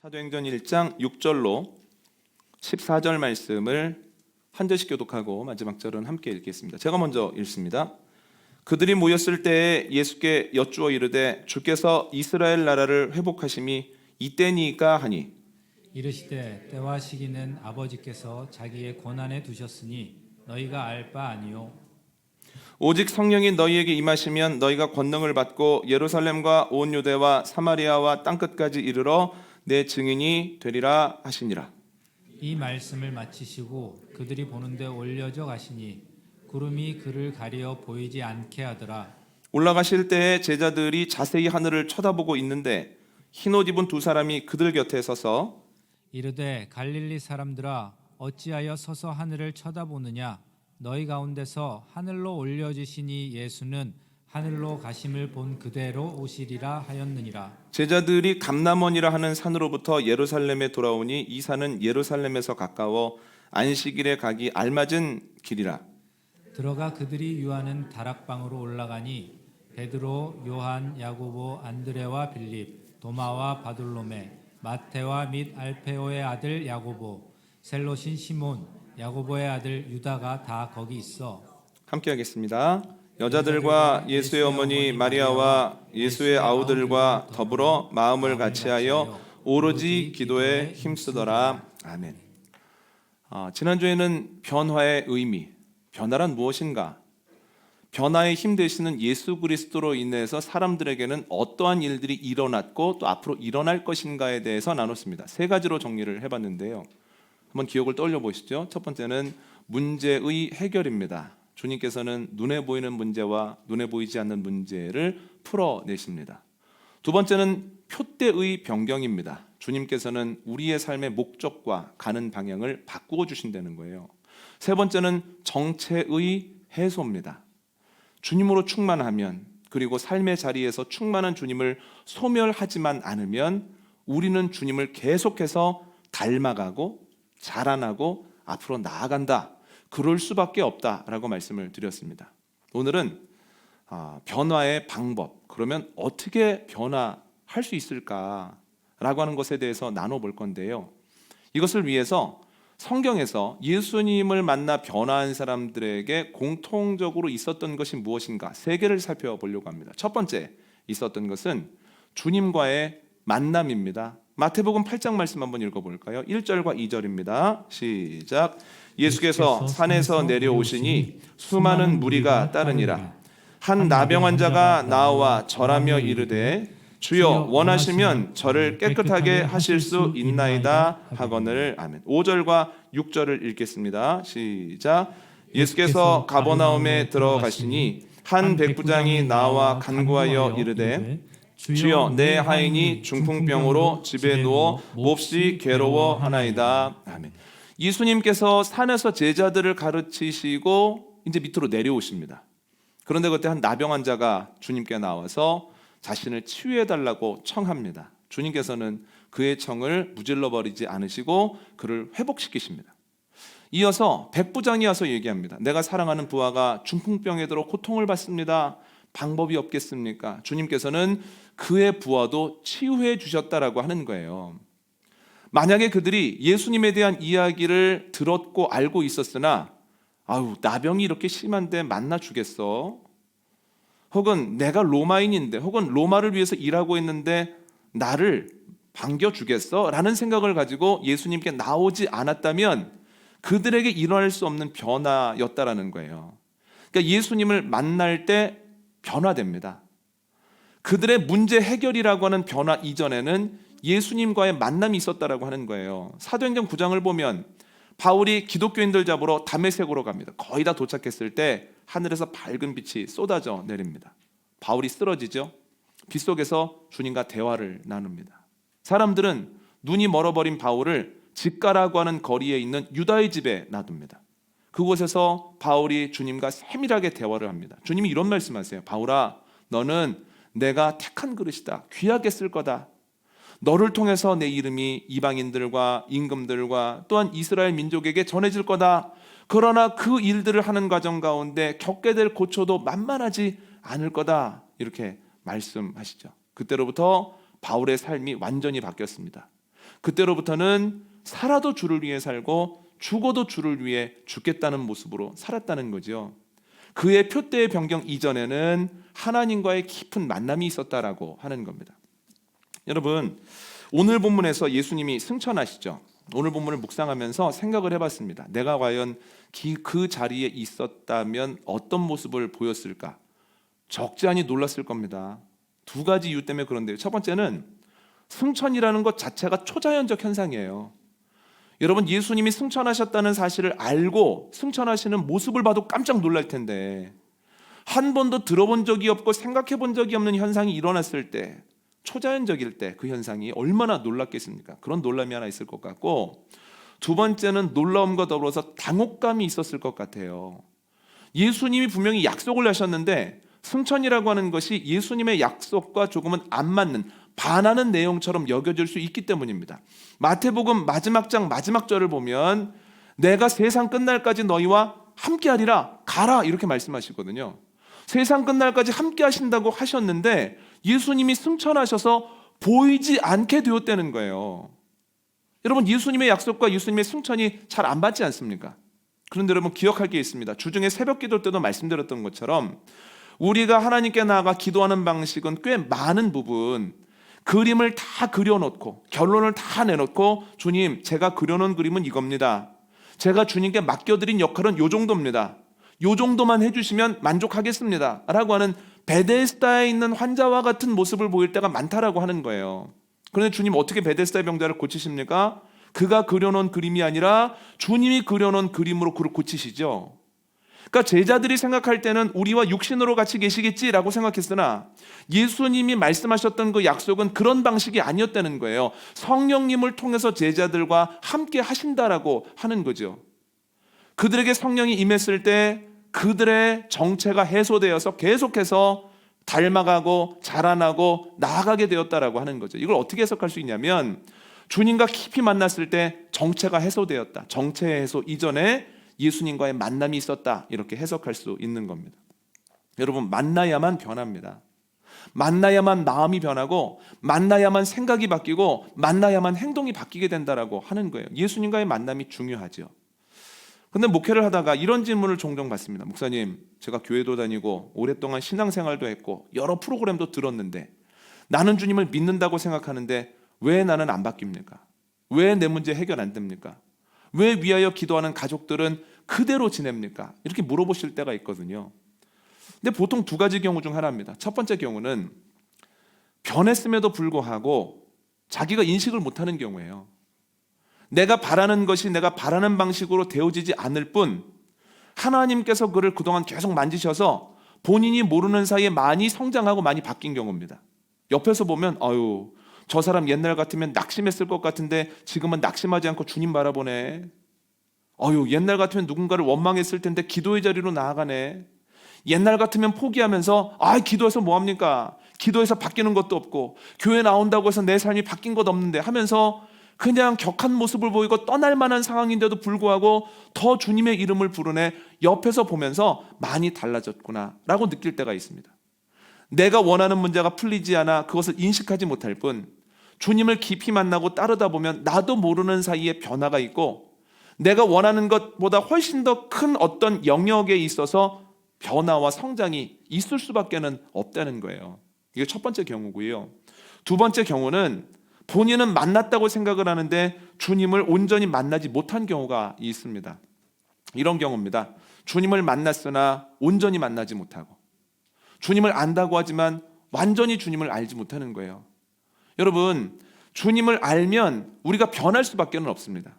사도행전 1장 6절로 14절 말씀을 한 절씩 교독하고 마지막 절은 함께 읽겠습니다. 제가 먼저 읽습니다. 그들이 모였을 때에 예수께 여쭈어 이르되 주께서 이스라엘 나라를 회복하심이 이때니까 하니 이르시되 때와 시기는 아버지께서 자기의 권한에 두셨으니 너희가 알 바 아니요 오직 성령이 너희에게 임하시면 너희가 권능을 받고 예루살렘과 온 유대와 사마리아와 땅끝까지 이르러 내 증인이 되리라 하시니라. 이 말씀을 마치시고 그들이 보는데 올려져 가시니 구름이 그를 가리어 보이지 않게 하더라. 올라가실 때에 제자들이 자세히 하늘을 쳐다보고 있는데 흰옷 입은 두 사람이 그들 곁에 서서 이르되 갈릴리 사람들아 어찌하여 서서 하늘을 쳐다보느냐 너희 가운데서 하늘로 올려지시니 예수는 하늘로 가심을 본 그대로 오시리라 하였느니라. 제자들이 감람원이라 하는 산으로부터 예루살렘에 돌아오니 이 산은 예루살렘에서 가까워 안식일에 가기 알맞은 길이라. 들어가 그들이 유하는 다락방으로 올라가니 베드로, 요한, 야고보, 안드레와 빌립, 도마와 바돌로메, 마테와 및 알페오의 아들 야고보, 셀롯인 시몬, 야고보의 아들 유다가 다 거기 있어. 함께 하겠습니다. 여자들과 예수의 어머니 마리아와 예수의 아우들과 더불어 마음을 같이하여 오로지 기도에 힘쓰더라. 아멘. 지난주에는 변화의 의미, 변화란 무엇인가? 변화의 힘 되시는 예수 그리스도로 인해서 사람들에게는 어떠한 일들이 일어났고 또 앞으로 일어날 것인가에 대해서 나눴습니다. 세 가지로 정리를 해봤는데요. 한번 기억을 떠올려 보시죠. 첫 번째는 문제의 해결입니다. 주님께서는 눈에 보이는 문제와 눈에 보이지 않는 문제를 풀어내십니다. 두 번째는 표대의 변경입니다. 주님께서는 우리의 삶의 목적과 가는 방향을 바꾸어 주신다는 거예요. 세 번째는 정체의 해소입니다. 주님으로 충만하면 그리고 삶의 자리에서 충만한 주님을 소멸하지만 않으면 우리는 주님을 계속해서 닮아가고 자라나고 앞으로 나아간다. 그럴 수밖에 없다라고 말씀을 드렸습니다. 오늘은 변화의 방법, 그러면 어떻게 변화할 수 있을까라고 하는 것에 대해서 나눠볼 건데요. 이것을 위해서 성경에서 예수님을 만나 변화한 사람들에게 공통적으로 있었던 것이 무엇인가 세 개를 살펴보려고 합니다. 첫 번째 있었던 것은 주님과의 만남입니다. 마태복음 8장 말씀 한번 읽어볼까요? 1절과 2절입니다. 시작. 예수께서 산에서 내려오시니 수많은 무리가 따르니라. 한 나병 환자가 나와 절하며 이르되 주여 원하시면 저를 깨끗하게 하실 수 있나이다 하거늘. 아멘. 5절과 6절을 읽겠습니다. 시작. 예수께서 가버나움에 들어가시니 한 백부장이 나와 간구하여 이르되 주여 내 하인이 중풍병으로 집에 누워 몹시 괴로워하나이다. 아멘. 예수님께서 산에서 제자들을 가르치시고 이제 밑으로 내려오십니다. 그런데 그때 한 나병 환자가 주님께 나와서 자신을 치유해달라고 청합니다. 주님께서는 그의 청을 무질러버리지 않으시고 그를 회복시키십니다. 이어서 백부장이 와서 얘기합니다. 내가 사랑하는 부하가 중풍병에 들어 고통을 받습니다. 방법이 없겠습니까? 주님께서는 그의 부하도 치유해 주셨다라고 하는 거예요. 만약에 그들이 예수님에 대한 이야기를 들었고 알고 있었으나 나병이 이렇게 심한데 만나 주겠어? 혹은 내가 로마인인데 혹은 로마를 위해서 일하고 있는데 나를 반겨주겠어? 라는 생각을 가지고 예수님께 나오지 않았다면 그들에게 일어날 수 없는 변화였다라는 거예요. 그러니까 예수님을 만날 때 변화됩니다. 그들의 문제 해결이라고 하는 변화 이전에는 예수님과의 만남이 있었다라고 하는 거예요. 사도행전 9장을 보면 바울이 기독교인들 잡으러 다메섹으로 갑니다. 거의 다 도착했을 때 하늘에서 밝은 빛이 쏟아져 내립니다. 바울이 쓰러지죠. 빛 속에서 주님과 대화를 나눕니다. 사람들은 눈이 멀어버린 바울을 직가라고 하는 거리에 있는 유다의 집에 놔둡니다. 그곳에서 바울이 주님과 세밀하게 대화를 합니다. 주님이 이런 말씀하세요. 바울아, 너는 내가 택한 그릇이다. 귀하게 쓸 거다. 너를 통해서 내 이름이 이방인들과 임금들과 또한 이스라엘 민족에게 전해질 거다. 그러나 그 일들을 하는 과정 가운데 겪게 될 고초도 만만하지 않을 거다. 이렇게 말씀하시죠. 그때로부터 바울의 삶이 완전히 바뀌었습니다. 그때로부터는 살아도 주를 위해 살고 죽어도 주를 위해 죽겠다는 모습으로 살았다는 거죠. 그의 표대의 변경 이전에는 하나님과의 깊은 만남이 있었다라고 하는 겁니다. 여러분, 오늘 본문에서 예수님이 승천하시죠. 오늘 본문을 묵상하면서 생각을 해봤습니다. 내가 과연 그 자리에 있었다면 어떤 모습을 보였을까? 적지 않이 놀랐을 겁니다. 두 가지 이유 때문에 그런데요. 첫 번째는 승천이라는 것 자체가 초자연적 현상이에요. 여러분, 예수님이 승천하셨다는 사실을 알고 승천하시는 모습을 봐도 깜짝 놀랄 텐데, 한 번도 들어본 적이 없고 생각해 본 적이 없는 현상이 일어났을 때, 초자연적일 때 그 현상이 얼마나 놀랍겠습니까? 그런 놀람이 하나 있을 것 같고, 두 번째는 놀라움과 더불어서 당혹감이 있었을 것 같아요. 예수님이 분명히 약속을 하셨는데 승천이라고 하는 것이 예수님의 약속과 조금은 안 맞는, 반하는 내용처럼 여겨질 수 있기 때문입니다. 마태복음 마지막 장 마지막 절을 보면 내가 세상 끝날까지 너희와 함께하리라, 가라, 이렇게 말씀하시거든요. 세상 끝날까지 함께 하신다고 하셨는데 예수님이 승천하셔서 보이지 않게 되었다는 거예요. 여러분, 예수님의 약속과 예수님의 승천이 잘 안 맞지 않습니까? 그런데 여러분, 기억할 게 있습니다. 주중에 새벽 기도 때도 말씀드렸던 것처럼 우리가 하나님께 나아가 기도하는 방식은 꽤 많은 부분, 그림을 다 그려놓고 결론을 다 내놓고, 주님, 제가 그려놓은 그림은 이겁니다. 제가 주님께 맡겨드린 역할은 요 정도입니다. 요 정도만 해주시면 만족하겠습니다 라고 하는 베데스다에 있는 환자와 같은 모습을 보일 때가 많다라고 하는 거예요. 그런데 주님, 어떻게 베데스다의 병자를 고치십니까? 그가 그려놓은 그림이 아니라 주님이 그려놓은 그림으로 그를 고치시죠. 그러니까 제자들이 생각할 때는 우리와 육신으로 같이 계시겠지라고 생각했으나 예수님이 말씀하셨던 그 약속은 그런 방식이 아니었다는 거예요. 성령님을 통해서 제자들과 함께 하신다라고 하는 거죠. 그들에게 성령이 임했을 때 그들의 정체가 해소되어서 계속해서 닮아가고 자라나고 나아가게 되었다라고 하는 거죠. 이걸 어떻게 해석할 수 있냐면, 주님과 깊이 만났을 때 정체가 해소되었다, 정체 해소 이전에 예수님과의 만남이 있었다, 이렇게 해석할 수 있는 겁니다. 여러분, 만나야만 변합니다. 만나야만 마음이 변하고, 만나야만 생각이 바뀌고, 만나야만 행동이 바뀌게 된다라고 하는 거예요. 예수님과의 만남이 중요하죠. 근데 목회를 하다가 이런 질문을 종종 받습니다. 목사님, 제가 교회도 다니고 오랫동안 신앙생활도 했고 여러 프로그램도 들었는데 나는 주님을 믿는다고 생각하는데 왜 나는 안 바뀝니까? 왜 내 문제 해결 안 됩니까? 왜 위하여 기도하는 가족들은 그대로 지냅니까? 이렇게 물어보실 때가 있거든요. 근데 보통 두 가지 경우 중 하나입니다. 첫 번째 경우는 변했음에도 불구하고 자기가 인식을 못하는 경우예요. 내가 바라는 것이 내가 바라는 방식으로 되어지지 않을 뿐, 하나님께서 그를 그동안 계속 만지셔서 본인이 모르는 사이에 많이 성장하고 많이 바뀐 경우입니다. 옆에서 보면 아유, 저 사람 옛날 같으면 낙심했을 것 같은데 지금은 낙심하지 않고 주님 바라보네. 아유, 옛날 같으면 누군가를 원망했을 텐데 기도의 자리로 나아가네. 옛날 같으면 포기하면서 기도해서 뭐합니까? 기도해서 바뀌는 것도 없고 교회 나온다고 해서 내 삶이 바뀐 것 없는데 하면서 그냥 격한 모습을 보이고 떠날 만한 상황인데도 불구하고 더 주님의 이름을 부르네. 옆에서 보면서 많이 달라졌구나 라고 느낄 때가 있습니다. 내가 원하는 문제가 풀리지 않아 그것을 인식하지 못할 뿐, 주님을 깊이 만나고 따르다 보면 나도 모르는 사이에 변화가 있고 내가 원하는 것보다 훨씬 더 큰 어떤 영역에 있어서 변화와 성장이 있을 수밖에 없다는 거예요. 이게 첫 번째 경우고요. 두 번째 경우는 본인은 만났다고 생각을 하는데 주님을 온전히 만나지 못한 경우가 있습니다. 이런 경우입니다. 주님을 만났으나 온전히 만나지 못하고, 주님을 안다고 하지만 완전히 주님을 알지 못하는 거예요. 여러분, 주님을 알면 우리가 변할 수밖에 없습니다.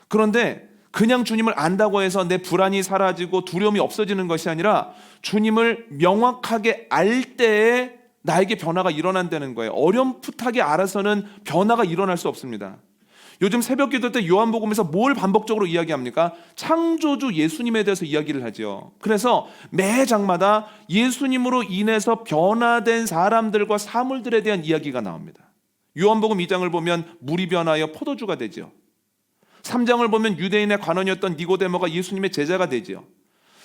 그런데 그냥 주님을 안다고 해서 내 불안이 사라지고 두려움이 없어지는 것이 아니라 주님을 명확하게 알 때에 나에게 변화가 일어난다는 거예요. 어렴풋하게 알아서는 변화가 일어날 수 없습니다. 요즘 새벽 기도 때 요한복음에서 뭘 반복적으로 이야기합니까? 창조주 예수님에 대해서 이야기를 하죠. 그래서 매 장마다 예수님으로 인해서 변화된 사람들과 사물들에 대한 이야기가 나옵니다. 요한복음 2장을 보면 물이 변하여 포도주가 되죠. 3장을 보면 유대인의 관원이었던 니고데모가 예수님의 제자가 되죠.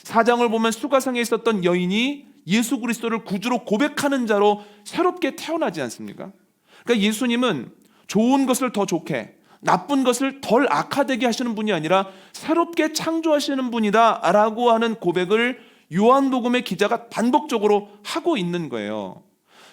4장을 보면 수가성에 있었던 여인이 예수 그리스도를 구주로 고백하는 자로 새롭게 태어나지 않습니까? 그러니까 예수님은 좋은 것을 더 좋게, 나쁜 것을 덜 악화되게 하시는 분이 아니라 새롭게 창조하시는 분이다 라고 하는 고백을 요한복음의 기자가 반복적으로 하고 있는 거예요.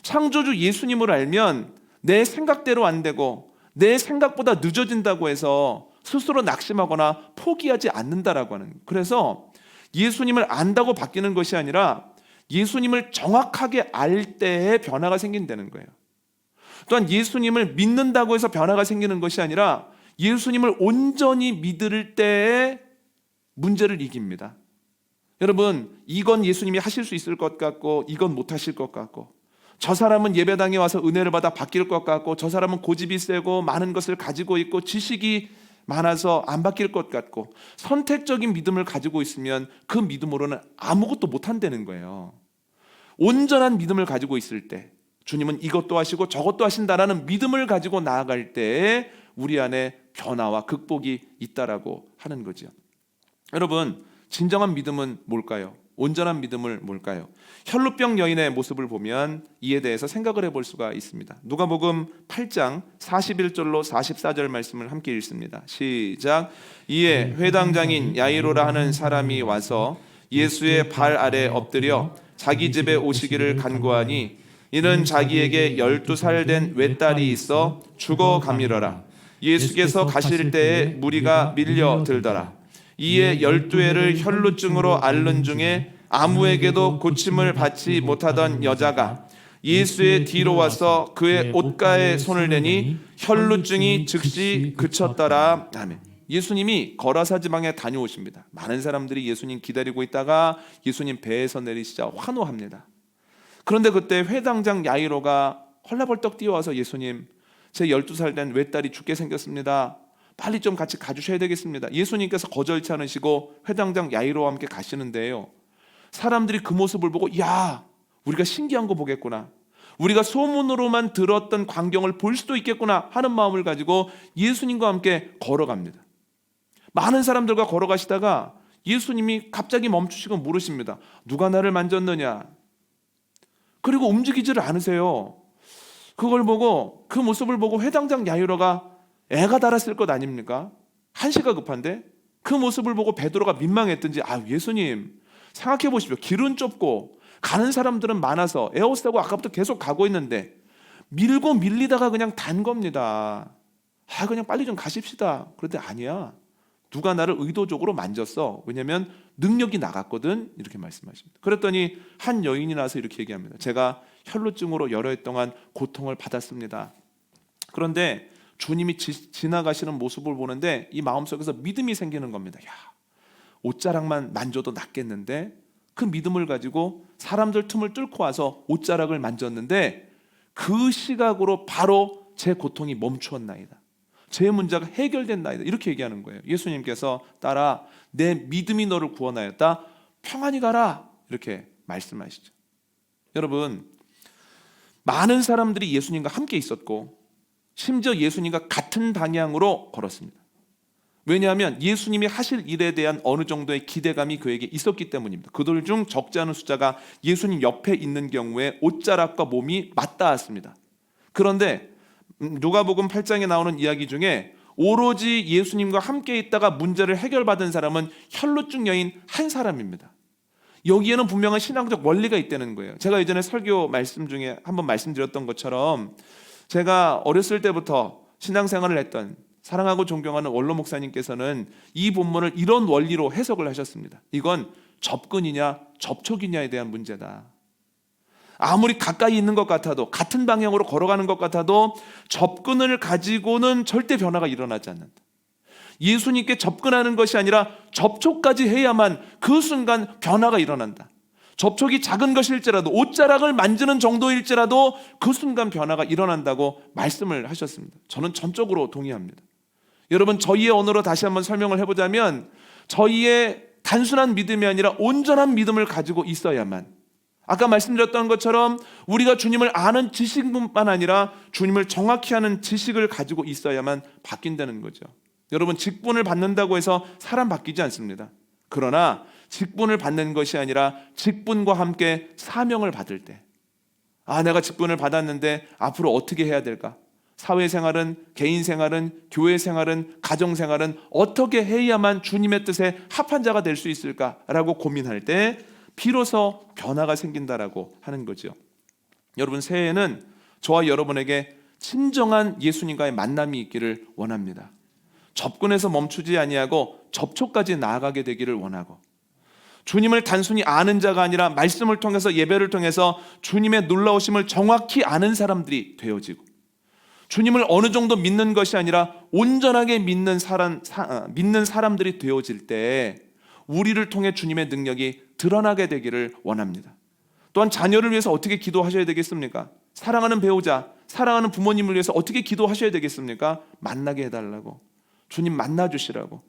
창조주 예수님을 알면 내 생각대로 안 되고 내 생각보다 늦어진다고 해서 스스로 낙심하거나 포기하지 않는다라고 하는 거예요. 그래서 예수님을 안다고 바뀌는 것이 아니라 예수님을 정확하게 알 때에 변화가 생긴다는 거예요. 또한 예수님을 믿는다고 해서 변화가 생기는 것이 아니라 예수님을 온전히 믿을 때에 문제를 이깁니다. 여러분, 이건 예수님이 하실 수 있을 것 같고 이건 못 하실 것 같고, 저 사람은 예배당에 와서 은혜를 받아 바뀔 것 같고, 저 사람은 고집이 세고 많은 것을 가지고 있고 지식이 많아서 안 바뀔 것 같고, 선택적인 믿음을 가지고 있으면 그 믿음으로는 아무것도 못 한다는 거예요. 온전한 믿음을 가지고 있을 때, 주님은 이것도 하시고 저것도 하신다라는 믿음을 가지고 나아갈 때에 우리 안에 변화와 극복이 있다라고 하는 거죠. 여러분, 진정한 믿음은 뭘까요? 온전한 믿음을 뭘까요? 혈루병 여인의 모습을 보면 이에 대해서 생각을 해볼 수가 있습니다. 누가복음 8장 41절로 44절 말씀을 함께 읽습니다. 시작. 이에 회당장인 야이로라 하는 사람이 와서 예수의 발 아래 엎드려 자기 집에 오시기를 간구하니, 이는 자기에게 12살 된 외딸이 있어 죽어가미러라. 예수께서 가실 때에 무리가 밀려들더라. 이에 12회를 혈루증으로 앓는 중에 아무에게도 고침을 받지 못하던 여자가 예수의 뒤로 와서 그의 옷가에 손을 대니 혈루증이 즉시 그쳤더라. 아멘. 예수님이 거라사 지방에 다녀오십니다. 많은 사람들이 예수님 기다리고 있다가 예수님 배에서 내리시자 환호합니다. 그런데 그때 회당장 야이로가 헐레벌떡 뛰어와서 예수님, 제 12살 된 외딸이 죽게 생겼습니다. 빨리 좀 같이 가주셔야 되겠습니다. 예수님께서 거절치 않으시고 회당장 야이로와 함께 가시는데요, 사람들이 그 모습을 보고 야, 우리가 신기한 거 보겠구나, 우리가 소문으로만 들었던 광경을 볼 수도 있겠구나 하는 마음을 가지고 예수님과 함께 걸어갑니다. 많은 사람들과 걸어가시다가 예수님이 갑자기 멈추시고 물으십니다. 누가 나를 만졌느냐? 그리고 움직이지를 않으세요. 그걸 보고, 그 모습을 보고 회당장 야이로가 애가 달았을 것 아닙니까? 한시가 급한데 그 모습을 보고 베드로가 민망했든지, 예수님 생각해 보십시오. 길은 좁고 가는 사람들은 많아서 에어스타고 아까부터 계속 가고 있는데 밀고 밀리다가 그냥 단 겁니다. 그냥 빨리 좀 가십시다. 그런데 아니야, 누가 나를 의도적으로 만졌어. 왜냐하면 능력이 나갔거든. 이렇게 말씀하십니다. 그랬더니 한 여인이 나서 이렇게 얘기합니다. 제가 혈루증으로 여러 해 동안 고통을 받았습니다. 그런데 주님이 지나가시는 모습을 보는데 이 마음속에서 믿음이 생기는 겁니다. 야, 옷자락만 만져도 낫겠는데, 그 믿음을 가지고 사람들 틈을 뚫고 와서 옷자락을 만졌는데 그 시각으로 바로 제 고통이 멈추었나이다. 제 문제가 해결됐나이다. 이렇게 얘기하는 거예요. 예수님께서 따라 내 믿음이 너를 구원하였다. 평안히 가라. 이렇게 말씀하시죠. 여러분, 많은 사람들이 예수님과 함께 있었고 심지어 예수님과 같은 방향으로 걸었습니다. 왜냐하면 예수님이 하실 일에 대한 어느 정도의 기대감이 그에게 있었기 때문입니다. 그들 중 적지 않은 숫자가 예수님 옆에 있는 경우에 옷자락과 몸이 맞닿았습니다. 그런데 누가복음 8장에 나오는 이야기 중에 오로지 예수님과 함께 있다가 문제를 해결받은 사람은 혈루증 여인 한 사람입니다. 여기에는 분명한 신앙적 원리가 있다는 거예요. 제가 예전에 설교 말씀 중에 한번 말씀드렸던 것처럼, 제가 어렸을 때부터 신앙생활을 했던 사랑하고 존경하는 원로 목사님께서는 이 본문을 이런 원리로 해석을 하셨습니다. 이건 접근이냐 접촉이냐에 대한 문제다. 아무리 가까이 있는 것 같아도, 같은 방향으로 걸어가는 것 같아도 접근을 가지고는 절대 변화가 일어나지 않는다. 예수님께 접근하는 것이 아니라 접촉까지 해야만 그 순간 변화가 일어난다. 접촉이 작은 것일지라도, 옷자락을 만지는 정도일지라도 그 순간 변화가 일어난다고 말씀을 하셨습니다. 저는 전적으로 동의합니다. 여러분, 저희의 언어로 다시 한번 설명을 해보자면, 저희의 단순한 믿음이 아니라 온전한 믿음을 가지고 있어야만, 아까 말씀드렸던 것처럼 우리가 주님을 아는 지식뿐만 아니라 주님을 정확히 아는 지식을 가지고 있어야만 바뀐다는 거죠. 여러분, 직분을 받는다고 해서 사람 바뀌지 않습니다. 그러나 직분을 받는 것이 아니라 직분과 함께 사명을 받을 때, 내가 직분을 받았는데 앞으로 어떻게 해야 될까? 사회생활은, 개인생활은, 교회생활은, 가정생활은 어떻게 해야만 주님의 뜻에 합한 자가 될 수 있을까라고 고민할 때 비로소 변화가 생긴다라고 하는 거죠. 여러분, 새해에는 저와 여러분에게 진정한 예수님과의 만남이 있기를 원합니다. 접근해서 멈추지 아니하고 접촉까지 나아가게 되기를 원하고, 주님을 단순히 아는 자가 아니라 말씀을 통해서, 예배를 통해서 주님의 놀라우심을 정확히 아는 사람들이 되어지고, 주님을 어느 정도 믿는 것이 아니라 온전하게 믿는 사람들이 되어질 때 우리를 통해 주님의 능력이 드러나게 되기를 원합니다. 또한 자녀를 위해서 어떻게 기도하셔야 되겠습니까? 사랑하는 배우자, 사랑하는 부모님을 위해서 어떻게 기도하셔야 되겠습니까? 만나게 해달라고, 주님 만나주시라고,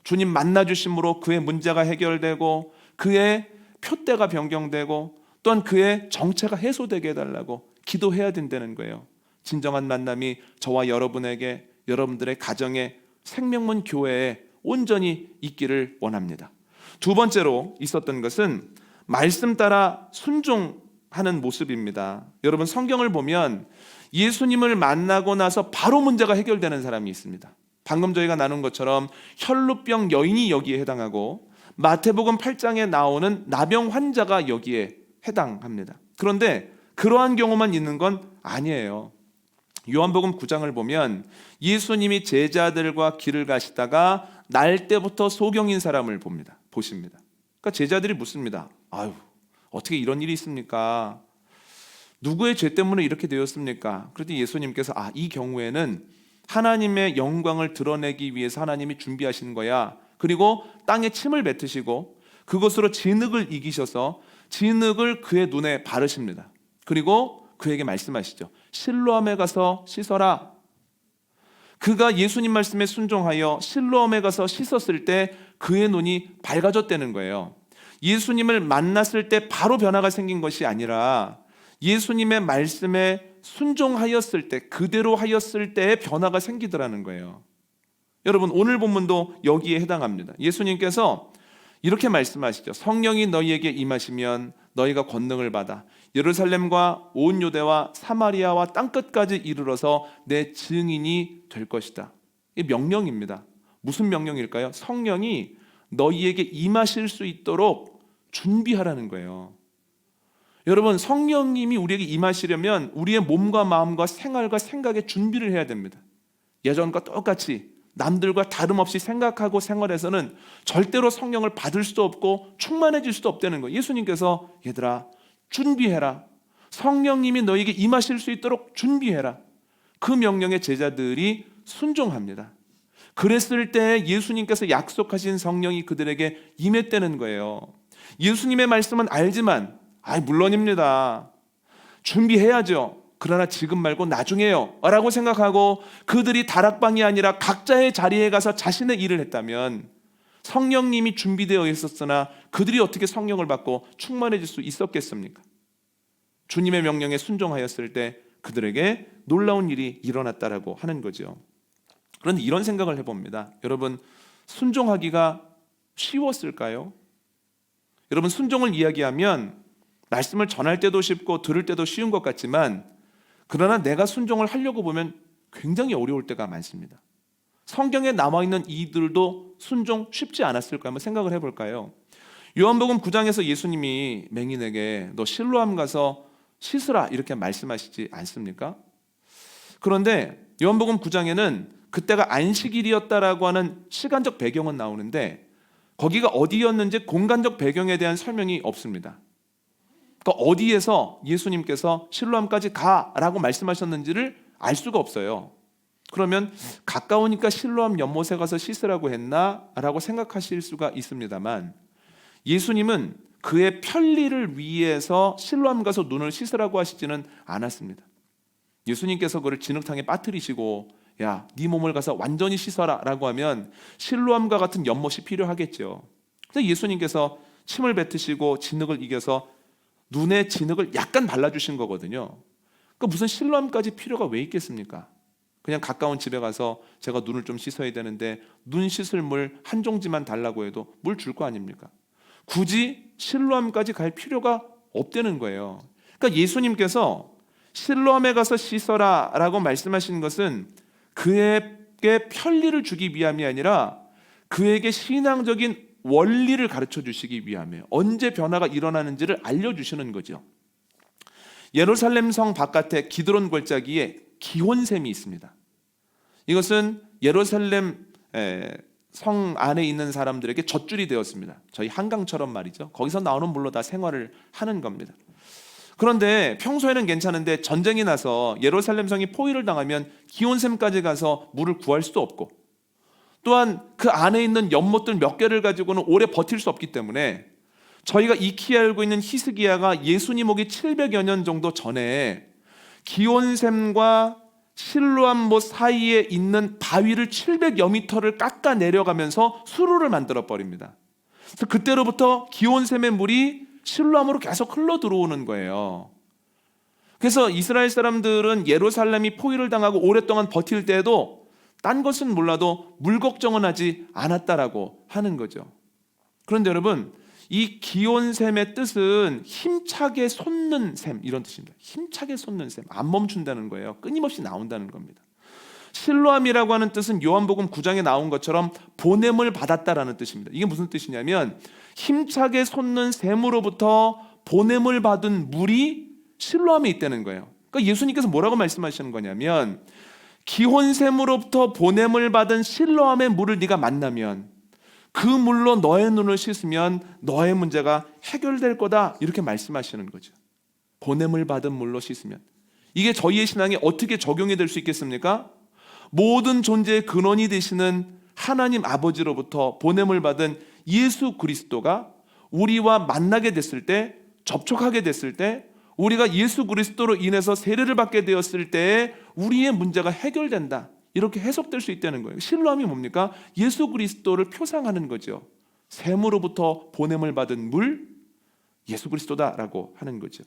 주님 만나주심으로 그의 문제가 해결되고 그의 표대가 변경되고 또한 그의 정체가 해소되게 해달라고 기도해야 된다는 거예요. 진정한 만남이 저와 여러분에게, 여러분들의 가정에, 생명문 교회에 온전히 있기를 원합니다. 두 번째로 있었던 것은 말씀 따라 순종하는 모습입니다. 여러분, 성경을 보면 예수님을 만나고 나서 바로 문제가 해결되는 사람이 있습니다. 방금 저희가 나눈 것처럼 혈루병 여인이 여기에 해당하고, 마태복음 8장에 나오는 나병 환자가 여기에 해당합니다. 그런데 그러한 경우만 있는 건 아니에요. 요한복음 9장을 보면 예수님이 제자들과 길을 가시다가 날 때부터 소경인 사람을 보십니다. 그러니까 제자들이 묻습니다. 아유, 어떻게 이런 일이 있습니까? 누구의 죄 때문에 이렇게 되었습니까? 그랬더니 예수님께서 이 경우에는 하나님의 영광을 드러내기 위해서 하나님이 준비하신 거야. 그리고 땅에 침을 뱉으시고 그것으로 진흙을 이기셔서 진흙을 그의 눈에 바르십니다. 그리고 그에게 말씀하시죠. 실로암에 가서 씻어라. 그가 예수님 말씀에 순종하여 실로암에 가서 씻었을 때 그의 눈이 밝아졌다는 거예요. 예수님을 만났을 때 바로 변화가 생긴 것이 아니라 예수님의 말씀에 순종하였을 때, 그대로 하였을 때의 변화가 생기더라는 거예요. 여러분, 오늘 본문도 여기에 해당합니다. 예수님께서 이렇게 말씀하시죠. 성령이 너희에게 임하시면 너희가 권능을 받아 예루살렘과 온 유대와 사마리아와 땅끝까지 이르러서 내 증인이 될 것이다. 이 명령입니다. 무슨 명령일까요? 성령이 너희에게 임하실 수 있도록 준비하라는 거예요. 여러분, 성령님이 우리에게 임하시려면 우리의 몸과 마음과 생활과 생각에 준비를 해야 됩니다. 예전과 똑같이 남들과 다름없이 생각하고 생활해서는 절대로 성령을 받을 수도 없고 충만해질 수도 없다는 거예요. 예수님께서 얘들아 준비해라. 성령님이 너에게 임하실 수 있도록 준비해라. 그 명령에 제자들이 순종합니다. 그랬을 때 예수님께서 약속하신 성령이 그들에게 임했다는 거예요. 예수님의 말씀은 알지만 물론입니다. 준비해야죠. 그러나 지금 말고 나중에요 라고 생각하고 그들이 다락방이 아니라 각자의 자리에 가서 자신의 일을 했다면 성령님이 준비되어 있었으나 그들이 어떻게 성령을 받고 충만해질 수 있었겠습니까? 주님의 명령에 순종하였을 때 그들에게 놀라운 일이 일어났다라고 하는 거죠. 그런데 이런 생각을 해봅니다. 여러분, 순종하기가 쉬웠을까요? 여러분, 순종을 이야기하면 말씀을 전할 때도 쉽고 들을 때도 쉬운 것 같지만 그러나 내가 순종을 하려고 보면 굉장히 어려울 때가 많습니다. 성경에 남아있는 이들도 순종 쉽지 않았을까 한번 생각을 해볼까요? 요한복음 9장에서 예수님이 맹인에게 너 실로암 가서 씻으라 이렇게 말씀하시지 않습니까? 그런데 요한복음 9장에는 그때가 안식일이었다라고 하는 시간적 배경은 나오는데 거기가 어디였는지 공간적 배경에 대한 설명이 없습니다. 그러니까 어디에서 예수님께서 실로암까지 가라고 말씀하셨는지를 알 수가 없어요. 그러면 가까우니까 실로암 연못에 가서 씻으라고 했나? 라고 생각하실 수가 있습니다만 예수님은 그의 편리를 위해서 실로암 가서 눈을 씻으라고 하시지는 않았습니다. 예수님께서 그를 진흙탕에 빠뜨리시고 야, 네 몸을 가서 완전히 씻어라 라고 하면 실로암과 같은 연못이 필요하겠죠. 근데 예수님께서 침을 뱉으시고 진흙을 이겨서 눈에 진흙을 약간 발라주신 거거든요. 그러니까 무슨 실로암까지 필요가 왜 있겠습니까? 그냥 가까운 집에 가서 제가 눈을 좀 씻어야 되는데 눈 씻을 물 한 종지만 달라고 해도 물 줄 거 아닙니까? 굳이 실로암까지 갈 필요가 없다는 거예요. 그러니까 예수님께서 실로암에 가서 씻어라 라고 말씀하신 것은 그에게 편리를 주기 위함이 아니라 그에게 신앙적인 원리를 가르쳐 주시기 위함이에요. 언제 변화가 일어나는지를 알려주시는 거죠. 예루살렘 성 바깥에 기드론 골짜기에 기혼샘이 있습니다. 이것은 예루살렘 성 안에 있는 사람들에게 젖줄이 되었습니다. 저희 한강처럼 말이죠. 거기서 나오는 물로 다 생활을 하는 겁니다. 그런데 평소에는 괜찮은데 전쟁이 나서 예루살렘 성이 포위를 당하면 기온샘까지 가서 물을 구할 수도 없고, 또한 그 안에 있는 연못들 몇 개를 가지고는 오래 버틸 수 없기 때문에 저희가 익히 알고 있는 히스기야가 예수님 오기 700여 년 정도 전에 기온샘과 실로암못 사이에 있는 바위를 700여 미터를 깎아 내려가면서 수로를 만들어 버립니다. 그래서 그때로부터 기온샘의 물이 실로암으로 계속 흘러 들어오는 거예요. 그래서 이스라엘 사람들은 예루살렘이 포위를 당하고 오랫동안 버틸 때에도 딴 것은 몰라도 물 걱정은 하지 않았다라고 하는 거죠. 그런데 여러분, 이 기온샘의 뜻은 힘차게 솟는 샘, 이런 뜻입니다. 힘차게 솟는 샘, 안 멈춘다는 거예요. 끊임없이 나온다는 겁니다. 실로암이라고 하는 뜻은 요한복음 9장에 나온 것처럼 보냄을 받았다라는 뜻입니다. 이게 무슨 뜻이냐면 힘차게 솟는 샘으로부터 보냄을 받은 물이 실로암에 있다는 거예요. 그러니까 예수님께서 뭐라고 말씀하시는 거냐면 기혼샘으로부터 보냄을 받은 실로암의 물을 네가 만나면 그 물로 너의 눈을 씻으면 너의 문제가 해결될 거다, 이렇게 말씀하시는 거죠. 보냄을 받은 물로 씻으면. 이게 저희의 신앙에 어떻게 적용이 될 수 있겠습니까? 모든 존재의 근원이 되시는 하나님 아버지로부터 보냄을 받은 예수 그리스도가 우리와 만나게 됐을 때, 접촉하게 됐을 때, 우리가 예수 그리스도로 인해서 세례를 받게 되었을 때 우리의 문제가 해결된다, 이렇게 해석될 수 있다는 거예요. 실로암이 뭡니까? 예수 그리스도를 표상하는 거죠. 샘으로부터 보냄을 받은 물, 예수 그리스도다라고 하는 거죠.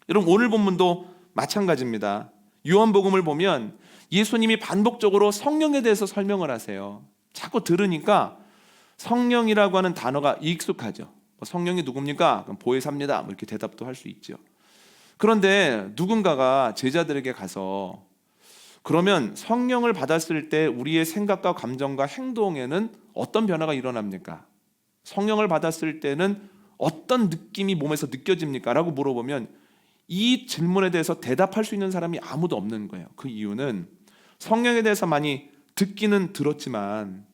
여러분, 오늘 본문도 마찬가지입니다. 요한복음을 보면 예수님이 반복적으로 성령에 대해서 설명을 하세요. 자꾸 들으니까 성령이라고 하는 단어가 익숙하죠. 성령이 누굽니까? 그럼 보혜사입니다, 뭐 이렇게 대답도 할 수 있죠. 그런데 누군가가 제자들에게 가서 그러면 성령을 받았을 때 우리의 생각과 감정과 행동에는 어떤 변화가 일어납니까? 성령을 받았을 때는 어떤 느낌이 몸에서 느껴집니까? 라고 물어보면 이 질문에 대해서 대답할 수 있는 사람이 아무도 없는 거예요. 그 이유는 성령에 대해서 많이 듣기는 들었지만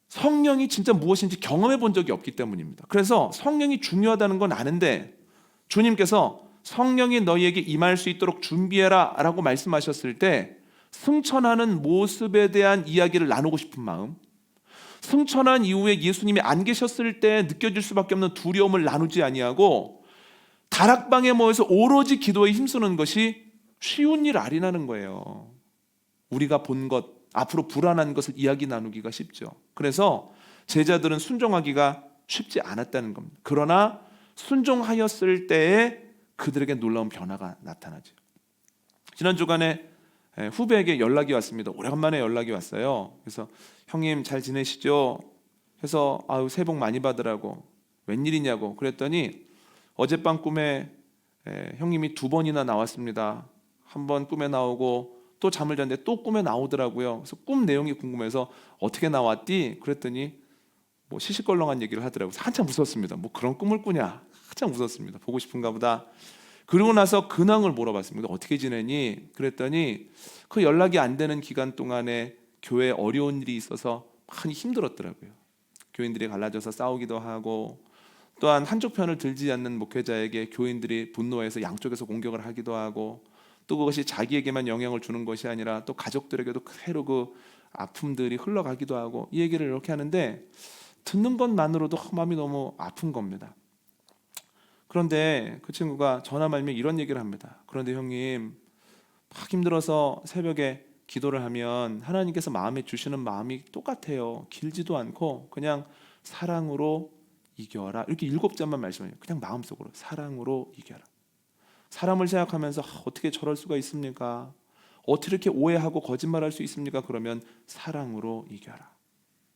성령이 진짜 무엇인지 경험해 본 적이 없기 때문입니다. 그래서 성령이 중요하다는 건 아는데 주님께서 성령이 너희에게 임할 수 있도록 준비해라 라고 말씀하셨을 때 승천하는 모습에 대한 이야기를 나누고 싶은 마음, 승천한 이후에 예수님이 안 계셨을 때 느껴질 수밖에 없는 두려움을 나누지 아니하고 다락방에 모여서 오로지 기도에 힘쓰는 것이 쉬운 일 아니라는 거예요. 우리가 본 것, 앞으로 불안한 것을 이야기 나누기가 쉽죠. 그래서 제자들은 순종하기가 쉽지 않았다는 겁니다. 그러나 순종하였을 때에 그들에게 놀라운 변화가 나타나죠. 지난 주간에 후배에게 연락이 왔습니다. 오래간만에 연락이 왔어요. 그래서 형님 잘 지내시죠? 해서 아유 새해 복 많이 받으라고. 웬일이냐고 그랬더니 어젯밤 꿈에 형님이 2번이나 나왔습니다. 한 번 꿈에 나오고 또 잠을 잤는데 또 꿈에 나오더라고요. 그래서 꿈 내용이 궁금해서 어떻게 나왔디? 그랬더니 뭐 시시껄렁한 얘기를 하더라고요. 한참 웃었습니다. 뭐 그런 꿈을 꾸냐? 한참 웃었습니다. 보고 싶은가 보다. 그러고 나서 근황을 물어봤습니다. 어떻게 지내니? 그랬더니 그 연락이 안 되는 기간 동안에 교회에 어려운 일이 있어서 많이 힘들었더라고요. 교인들이 갈라져서 싸우기도 하고, 또한 한쪽 편을 들지 않는 목회자에게 교인들이 분노해서 양쪽에서 공격을 하기도 하고, 또 그것이 자기에게만 영향을 주는 것이 아니라 또 가족들에게도 그대로 그 아픔들이 흘러가기도 하고, 이 얘기를 이렇게 하는데 듣는 것만으로도 마음이 너무 아픈 겁니다. 그런데 그 친구가 전화 말미에 이런 얘기를 합니다. 그런데 형님, 막 힘들어서 새벽에 기도를 하면 하나님께서 마음에 주시는 마음이 똑같아요. 길지도 않고 그냥 사랑으로 이겨라, 이렇게 7자만 말씀해요. 그냥 마음속으로 사랑으로 이겨라. 사람을 생각하면서 어떻게 저럴 수가 있습니까? 어떻게 이렇게 오해하고 거짓말할 수 있습니까? 그러면 사랑으로 이겨라.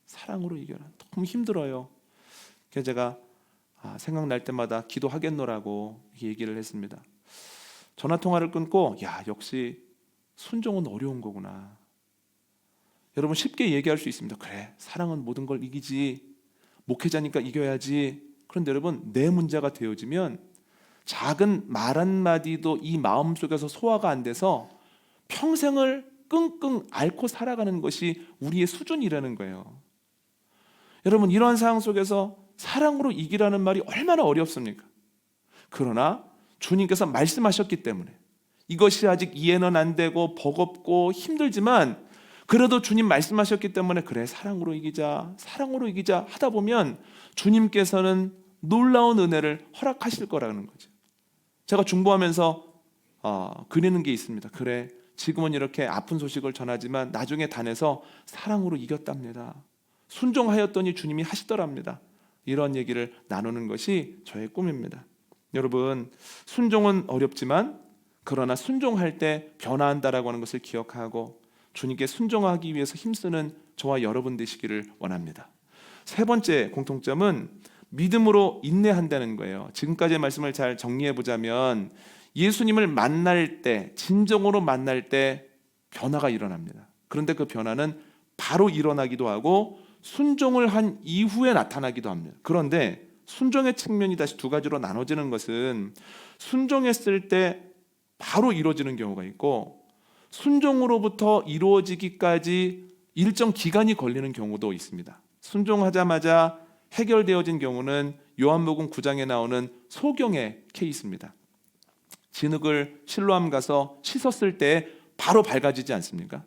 사랑으로 이겨라. 너무 힘들어요. 그래서 제가 생각날 때마다 기도하겠노라고 얘기를 했습니다. 전화 통화를 끊고 야, 역시 순종은 어려운 거구나. 여러분 쉽게 얘기할 수 있습니다. 그래, 사랑은 모든 걸 이기지. 목회자니까 이겨야지. 그런데 여러분, 내 문제가 되어지면 작은 말 한마디도 이 마음속에서 소화가 안 돼서 평생을 끙끙 앓고 살아가는 것이 우리의 수준이라는 거예요. 여러분, 이러한 상황 속에서 사랑으로 이기라는 말이 얼마나 어렵습니까? 그러나 주님께서 말씀하셨기 때문에 이것이 아직 이해는 안 되고 버겁고 힘들지만 그래도 주님 말씀하셨기 때문에 그래, 사랑으로 이기자, 사랑으로 이기자 하다 보면 주님께서는 놀라운 은혜를 허락하실 거라는 거죠. 제가 중보하면서 그리는 게 있습니다. 그래, 지금은 이렇게 아픈 소식을 전하지만 나중에 단에서 사랑으로 이겼답니다. 순종하였더니 주님이 하시더랍니다. 이런 얘기를 나누는 것이 저의 꿈입니다. 여러분, 순종은 어렵지만 그러나 순종할 때 변화한다라고 하는 것을 기억하고 주님께 순종하기 위해서 힘쓰는 저와 여러분 되시기를 원합니다. 세 번째 공통점은 믿음으로 인내한다는 거예요. 지금까지의 말씀을 잘 정리해 보자면 예수님을 만날 때, 진정으로 만날 때 변화가 일어납니다. 그런데 그 변화는 바로 일어나기도 하고 순종을 한 이후에 나타나기도 합니다. 그런데 순종의 측면이 다시 두 가지로 나눠지는 것은 순종했을 때 바로 이루어지는 경우가 있고 순종으로부터 이루어지기까지 일정 기간이 걸리는 경우도 있습니다. 순종하자마자 해결되어진 경우는 요한복음 9장에 나오는 소경의 케이스입니다. 진흙을 실로암 가서 씻었을 때 바로 밝아지지 않습니까?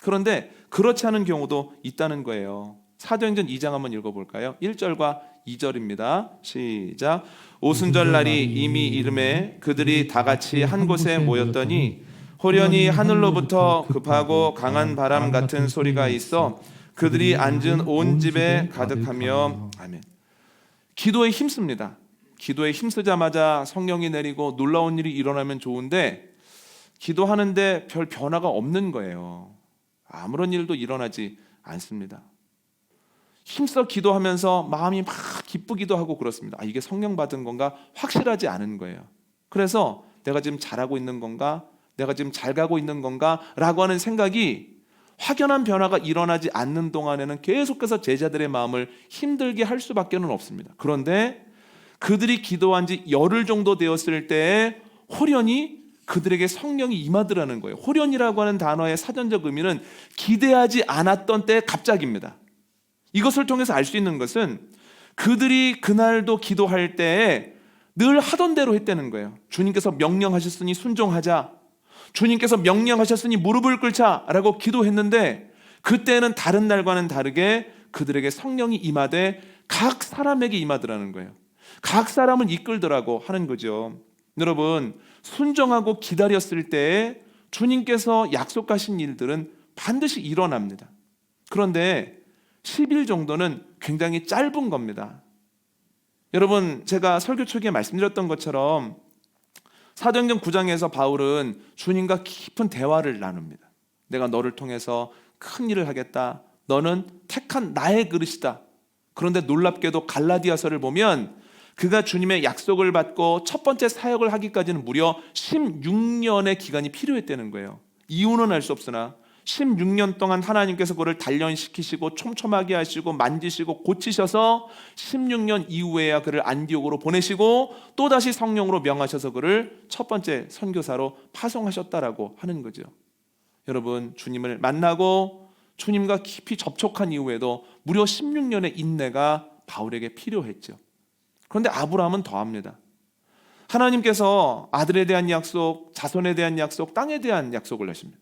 그런데 그렇지 않은 경우도 있다는 거예요. 사도행전 2장 한번 읽어볼까요? 1절과 2절입니다. 시작. 오순절 날이 이미 이름에 그들이 다 같이 한 곳에 모였더니 호련히 하늘로부터 급하고 강한 바람 같은 소리가 있어 그들이 앉은 온 집에 가득하며 아멘. 기도에 힘씁니다. 기도에 힘쓰자마자 성령이 내리고 놀라운 일이 일어나면 좋은데 기도하는데 별 변화가 없는 거예요. 아무런 일도 일어나지 않습니다. 힘써 기도하면서 마음이 막 기쁘기도 하고 그렇습니다. 이게 성령 받은 건가 확실하지 않은 거예요. 그래서 내가 지금 잘하고 있는 건가, 내가 지금 잘 가고 있는 건가 라고 하는 생각이 확연한 변화가 일어나지 않는 동안에는 계속해서 제자들의 마음을 힘들게 할 수밖에 없습니다. 그런데 그들이 기도한 지 열흘 정도 되었을 때에 호련히 그들에게 성령이 임하더라는 거예요. 호련이라고 하는 단어의 사전적 의미는 기대하지 않았던 때 갑자기입니다. 이것을 통해서 알 수 있는 것은 그들이 그날도 기도할 때에 늘 하던 대로 했다는 거예요. 주님께서 명령하셨으니 순종하자, 주님께서 명령하셨으니 무릎을 꿇자 라고 기도했는데 그때는 다른 날과는 다르게 그들에게 성령이 임하되 각 사람에게 임하더라는 거예요. 각 사람을 이끌더라고 하는 거죠. 여러분, 순종하고 기다렸을 때에 주님께서 약속하신 일들은 반드시 일어납니다. 그런데 10일 정도는 굉장히 짧은 겁니다. 여러분, 제가 설교 초기에 말씀드렸던 것처럼 사도행전 9장에서 바울은 주님과 깊은 대화를 나눕니다. 내가 너를 통해서 큰 일을 하겠다. 너는 택한 나의 그릇이다. 그런데 놀랍게도 갈라디아서를 보면 그가 주님의 약속을 받고 첫 번째 사역을 하기까지는 무려 16년의 기간이 필요했다는 거예요. 이유는 알 수 없으나 16년 동안 하나님께서 그를 단련시키시고 촘촘하게 하시고 만지시고 고치셔서 16년 이후에야 그를 안디옥으로 보내시고 또다시 성령으로 명하셔서 그를 첫 번째 선교사로 파송하셨다라고 하는 거죠. 여러분, 주님을 만나고 주님과 깊이 접촉한 이후에도 무려 16년의 인내가 바울에게 필요했죠. 그런데 아브라함은 더합니다. 하나님께서 아들에 대한 약속, 자손에 대한 약속, 땅에 대한 약속을 하십니다.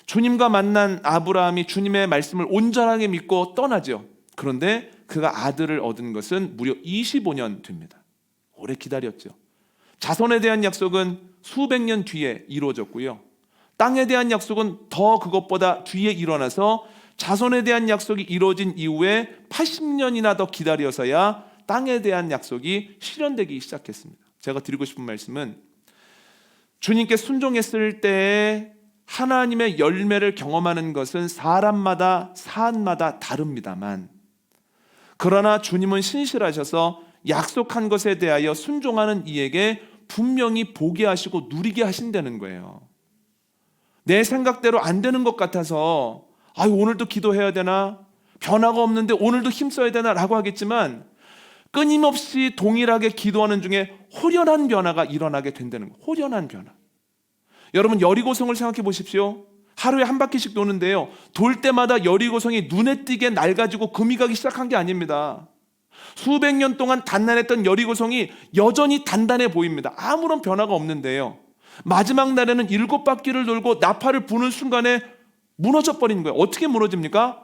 주님과 만난 아브라함이 주님의 말씀을 온전하게 믿고 떠나죠. 그런데 그가 아들을 얻은 것은 무려 25년 됩니다. 오래 기다렸죠. 자손에 대한 약속은 수백 년 뒤에 이루어졌고요. 땅에 대한 약속은 더 그것보다 뒤에 일어나서 자손에 대한 약속이 이루어진 이후에 80년이나 더 기다려서야 땅에 대한 약속이 실현되기 시작했습니다. 제가 드리고 싶은 말씀은 주님께 순종했을 때에 하나님의 열매를 경험하는 것은 사람마다 사안마다 다릅니다만 그러나 주님은 신실하셔서 약속한 것에 대하여 순종하는 이에게 분명히 보게 하시고 누리게 하신다는 거예요. 내 생각대로 안 되는 것 같아서 오늘도 기도해야 되나? 변화가 없는데 오늘도 힘써야 되나? 라고 하겠지만 끊임없이 동일하게 기도하는 중에 호련한 변화가 일어나게 된다는 거예요. 호련한 변화. 여러분 여리고성을 생각해 보십시오. 하루에 한 바퀴씩 도는데요, 돌 때마다 여리고성이 눈에 띄게 낡아지고 금이 가기 시작한 게 아닙니다. 수백 년 동안 단단했던 여리고성이 여전히 단단해 보입니다. 아무런 변화가 없는데요, 마지막 날에는 7바퀴를 돌고 나팔을 부는 순간에 무너져 버린 거예요. 어떻게 무너집니까?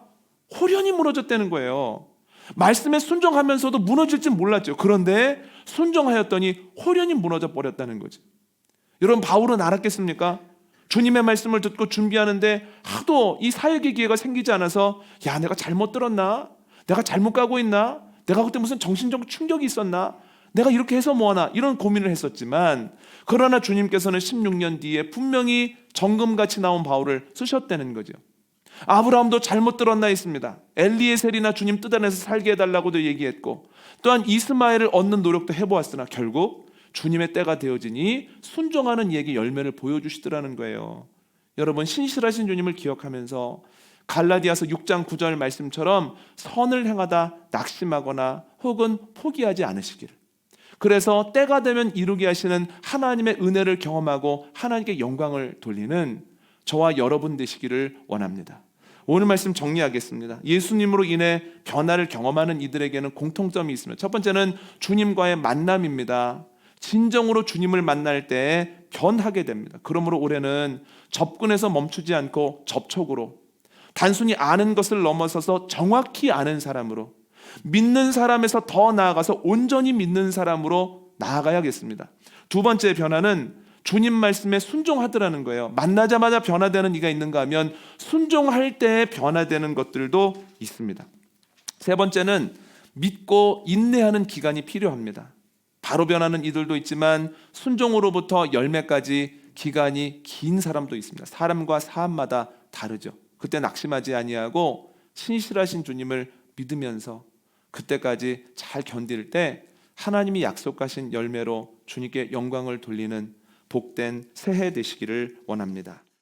호련히 무너졌다는 거예요. 말씀에 순종하면서도 무너질 줄 몰랐죠. 그런데 순종하였더니 호련히 무너져 버렸다는 거죠. 여러분 바울은 알았겠습니까? 주님의 말씀을 듣고 준비하는데 하도 이 사역의 기회가 생기지 않아서 내가 잘못 들었나? 내가 잘못 가고 있나? 내가 그때 무슨 정신적 충격이 있었나? 내가 이렇게 해서 뭐하나? 이런 고민을 했었지만, 그러나 주님께서는 16년 뒤에 분명히 정금같이 나온 바울을 쓰셨다는 거죠. 아브라함도 잘못 들었나 했습니다. 엘리에셀이나 주님 뜻 안에서 살게 해달라고도 얘기했고, 또한 이스마엘을 얻는 노력도 해보았으나 결국 주님의 때가 되어지니 순종하는 이에게 열매를 보여주시더라는 거예요. 여러분 신실하신 주님을 기억하면서 갈라디아서 6장 9절 말씀처럼 선을 행하다 낙심하거나 혹은 포기하지 않으시기를. 그래서 때가 되면 이루게 하시는 하나님의 은혜를 경험하고 하나님께 영광을 돌리는 저와 여러분 되시기를 원합니다. 오늘 말씀 정리하겠습니다. 예수님으로 인해 변화를 경험하는 이들에게는 공통점이 있습니다. 첫 번째는 주님과의 만남입니다. 진정으로 주님을 만날 때 변하게 됩니다. 그러므로 올해는 접근에서 멈추지 않고 접촉으로, 단순히 아는 것을 넘어서서 정확히 아는 사람으로, 믿는 사람에서 더 나아가서 온전히 믿는 사람으로 나아가야겠습니다. 두 번째 변화는 주님 말씀에 순종하더라는 거예요. 만나자마자 변화되는 이가 있는가 하면 순종할 때 변화되는 것들도 있습니다. 세 번째는 믿고 인내하는 기간이 필요합니다. 바로 변하는 이들도 있지만 순종으로부터 열매까지 기간이 긴 사람도 있습니다. 사람과 사람마다 다르죠. 그때 낙심하지 아니하고 신실하신 주님을 믿으면서 그때까지 잘 견딜 때 하나님이 약속하신 열매로 주님께 영광을 돌리는 복된 새해 되시기를 원합니다.